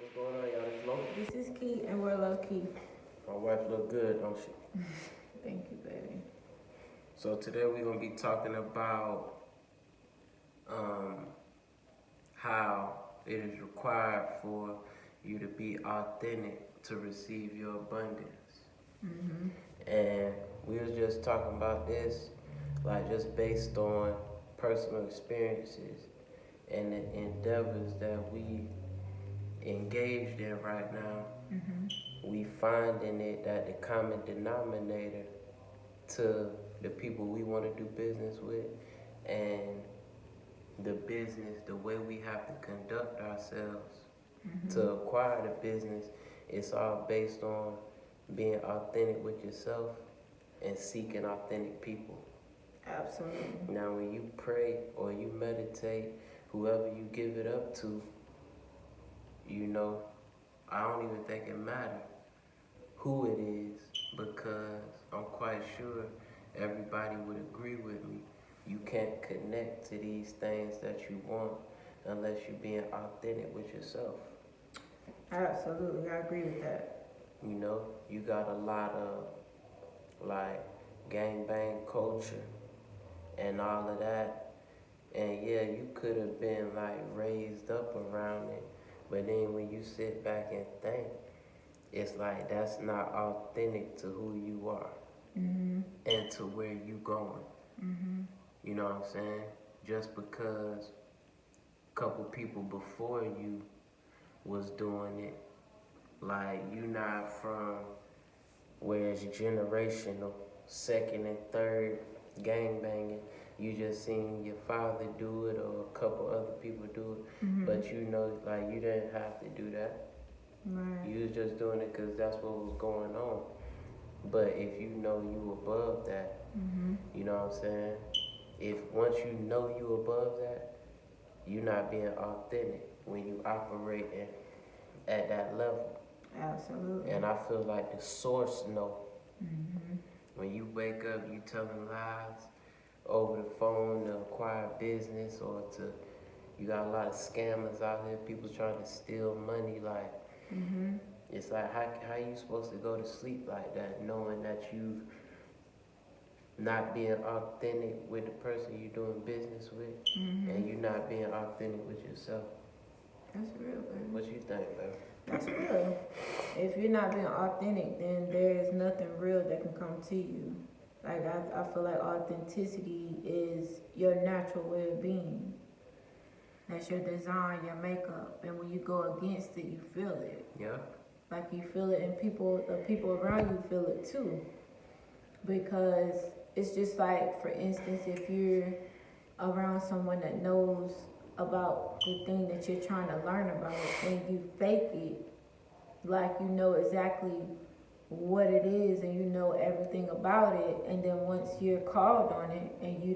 What's going on, y'all? It's Lo. This is Key, and we're low key. My wife look good, don't she? Thank you, baby. So today we're gonna be talking about how it is required for you to be authentic to receive your abundance. And we was just talking about this, like just based on personal experiences and the endeavors that we engaged in right now. We finding it that the common denominator to the people we want to do business with and the business, the way we have to conduct ourselves to acquire the business, it's all based on being authentic with yourself and seeking authentic people. Absolutely. Now, when you pray or you meditate, whoever you give it up to, you know, I don't even think it matters who it is, because I'm quite sure everybody would agree with me. You can't connect to these things that you want unless you're being authentic with yourself. Absolutely, I agree with that. You know, you got a lot of like gangbang culture and all of that. And yeah, you could have been like raised up around it. But then when you sit back and think, it's like that's not authentic to who you are and to where you going. You know what I'm saying? Just because a couple people before you was doing it, like you not from where it's generational, second and third gangbanging. You just seen your father do it or a couple other people do it, but you know, like you didn't have to do that. Right. You was just doing it because that's what was going on. But if you know you above that, you know what I'm saying? If once you know you above that, you're not being authentic when you operating at that level. Absolutely. And I feel like the source know. When you wake up, you telling lies over the phone to acquire business or to, you got a lot of scammers out here, people trying to steal money, like, it's like, how you supposed to go to sleep like that, knowing that you not being authentic with the person you're doing business with, and you not being authentic with yourself? That's real, baby. What you think, baby? That's real. If you're not being authentic, then there is nothing real that can come to you. Like, I feel like authenticity is your natural way of being. That's your design, your makeup. And when you go against it, you feel it. Yeah. Like you feel it, and the people around you feel it too. Because it's just like, for instance, if you're around someone that knows about the thing that you're trying to learn about and you fake it, like you know exactly what it is and you know everything about it, and then once you're called on it and you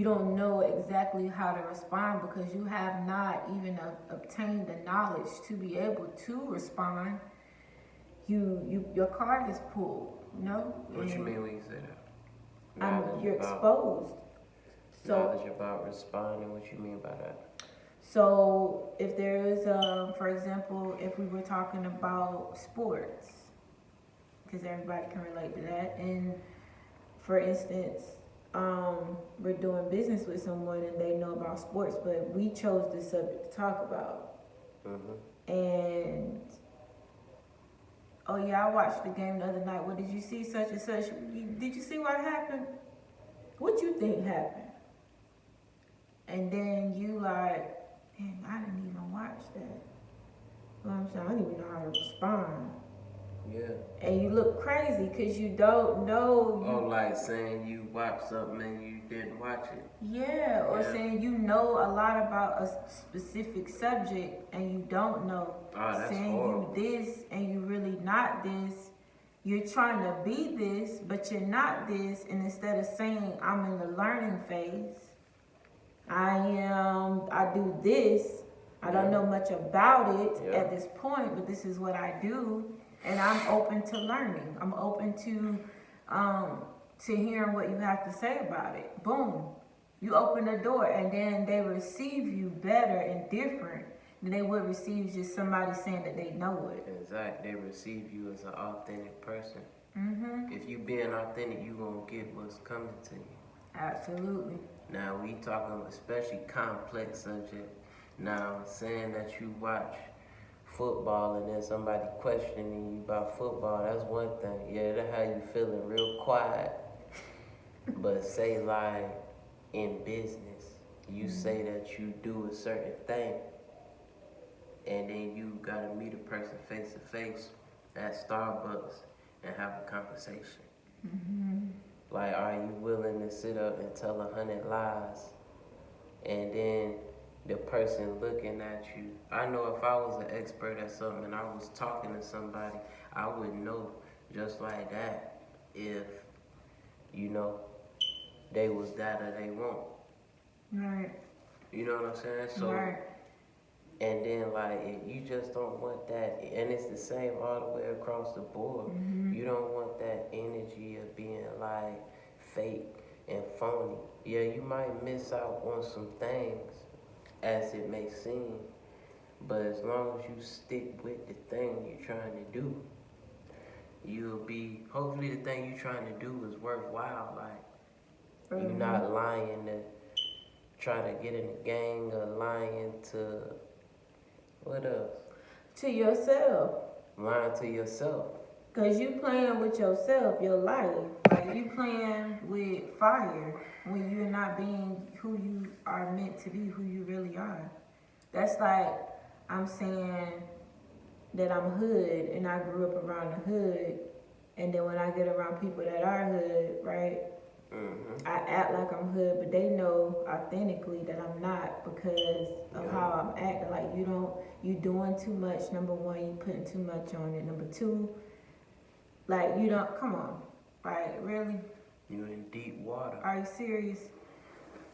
don't know exactly how to respond because you have not even obtained the knowledge to be able to respond, your card is pulled, you know? What you mean when you say that? You're exposed. Knowledge about responding, what you mean by that? So if there is, for example, if we were talking about sports, because everybody can relate to that, and for instance, we're doing business with someone and they know about sports, but we chose this subject to talk about. And, oh yeah, I watched the game the other night. What did you see? Such and such. Did you see what happened? What you think happened? And then you like, dang, I didn't even watch that. You know what I'm saying? I don't even know how to respond. Yeah. And you look crazy because you don't know. Oh, like saying you watched something and you didn't watch it. Yeah, or saying you know a lot about a specific subject and you don't know. Oh, that's saying horrible. you this and you really not this. You're trying to be this, but you're not this. And instead of saying I'm in the learning phase, I do this. I don't know much about it at this point, but this is what I do. And I'm open to learning. I'm open to hearing what you have to say about it. Boom. You open the door and then they receive you better and different than they would receive just somebody saying that they know it. Exactly. They receive you as an authentic person. Mhm. If you being authentic, you gonna get what's coming to you. Absolutely. Now we talking especially complex subject. Now saying that you watch football and then somebody questioning you about football, that's one thing. Yeah, that's how you feeling real quiet. But say like in business, you say that you do a certain thing and then you gotta meet a person face to face at Starbucks and have a conversation. Like, are you willing to sit up and tell 100 lies and then the person looking at you? I know if I was an expert at something and I was talking to somebody, I would know just like that if, you know, they was that or they won't. Right. You know what I'm saying? So, Right. and then like if you just don't want that, and it's the same all the way across the board. You don't want that energy of being like fake and phony. Yeah, you might miss out on some things as it may seem, but as long as you stick with the thing you're trying to do, you'll be, hopefully the thing you're trying to do is worthwhile. Like you're not lying to try to get in a gang or lying to, what else? To yourself. Lying to yourself. Cause you playing with yourself, your life. Like you playing with fire when you're not being who you are meant to be, who you really are. That's like I'm saying that I'm hood and I grew up around the hood, and then when I get around people that are hood, right? I act like I'm hood, but they know authentically that I'm not because of how I'm acting. Like you doing too much. Number one, you putting too much on it. Number two, like you don't, come on, like really? You in deep water. Are you serious?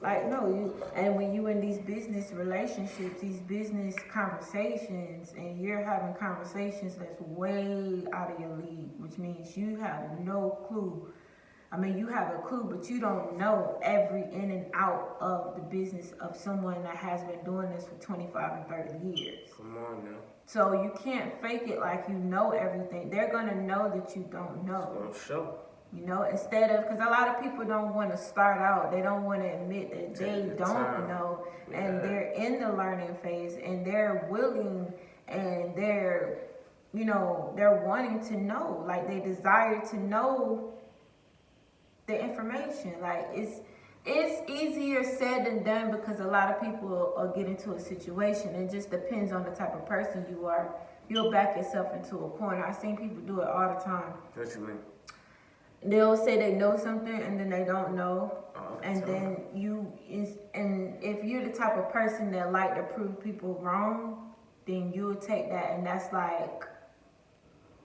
Like no, and when you in these business relationships, these business conversations, and you're having conversations that's way out of your league, which means you have no clue. I mean, you have a clue, but you don't know every in and out of the business of someone that has been doing this for 25 and 30 years. Come on now. So you can't fake it like you know everything. They're going to know that you don't know. It's gonna show. You know, instead of, because a lot of people don't want to start out. They don't want to admit that they don't know. And they're in the learning phase and they're willing and they're, you know, they're wanting to know. Like they desire to know the information. Like it's easier said than done because a lot of people are get into a situation. It just depends on the type of person you are. You'll back yourself into a corner. I've seen people do it all the time. What you mean? They'll say they know something and then they don't know. And time. then and if you're the type of person that like to prove people wrong, then you'll take that, and that's like,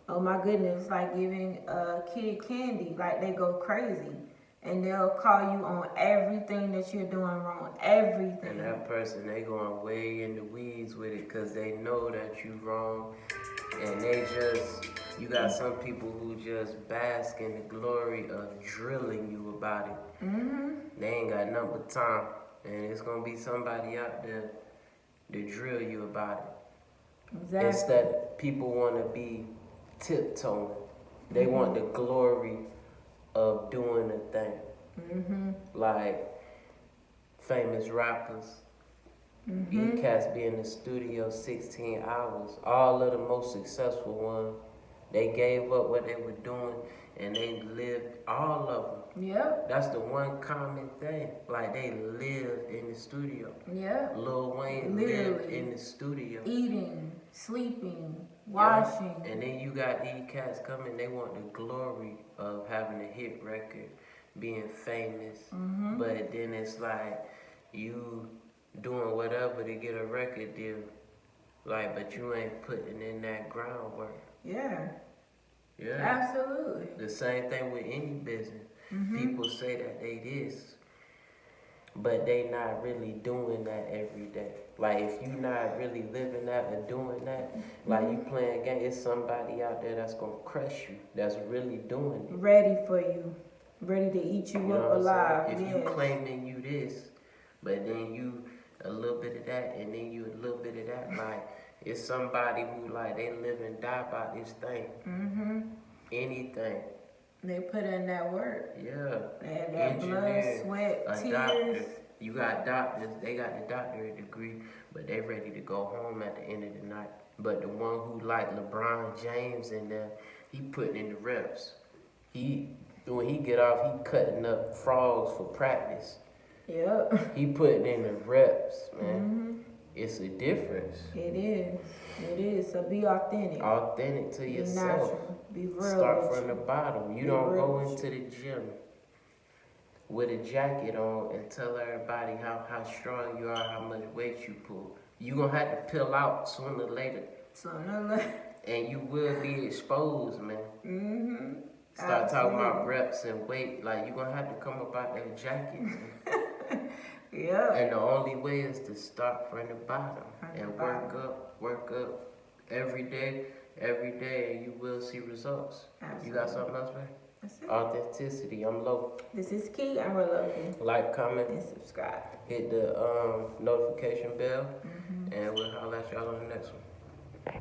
oh my goodness, like giving a kid candy. Like they go crazy and they'll call you on everything that you're doing wrong, everything. And that person, they going way in the weeds with it because they know that you wrong, and they just, you got some people who just bask in the glory of drilling you about it. They ain't got nothing but time, and it's gonna be somebody out there to drill you about it. Exactly. Instead, people want to be tiptoeing. They want the glory of doing a thing. Like famous rappers. These cats be in the studio 16 hours. All of the most successful ones, they gave up what they were doing and they lived, all of them. Yep. That's the one common thing. Like they lived in the studio. Yep. Lil Wayne lived in the studio. Eating, sleeping, washing. Yeah. And then you got these cats coming, they want the glory of having a hit record, being famous. But then it's like you doing whatever to get a record deal. Like, but you ain't putting in that groundwork. Yeah. Yeah. Absolutely. The same thing with any business. People say that they this, but they not really doing that every day. Like if you not really living that and doing that, like you playing a game, it's somebody out there that's gonna crush you, that's really doing it. Ready for you. Ready to eat you up alive. If you claiming you this, but then you a little bit of that, and then you a little bit of that. Like it's somebody who like they live and die by this thing. Mm-hmm. Anything. They put in that work. Yeah. They had that blood, sweat, a tears. doctor. You got doctors, they got the doctorate degree, but they ready to go home at the end of the night. But the one who like LeBron James in there, he putting in the reps. When he get off, he cutting up frogs for practice. Yep. He putting in the reps, man. Mm-hmm. It's a difference. It is. It is. So be authentic. Authentic to Be yourself. natural. Be real. Start from the bottom. You Be don't real. go into the gym with a jacket on and tell everybody how strong you are, how much weight you pull. You gonna have to peel out sooner or later. And you will be exposed, man. Mm-hmm. Start talking about reps and weight. Like, you gonna have to come up out that jacket. Yeah. And the only way is to start from the bottom and work up every day, and you will see results. Absolutely. You got something else, man? That's it. Authenticity. I'm low. This is Key. I'm Loki. Like, comment, And subscribe. hit the notification bell, and we'll holler at y'all on the next one.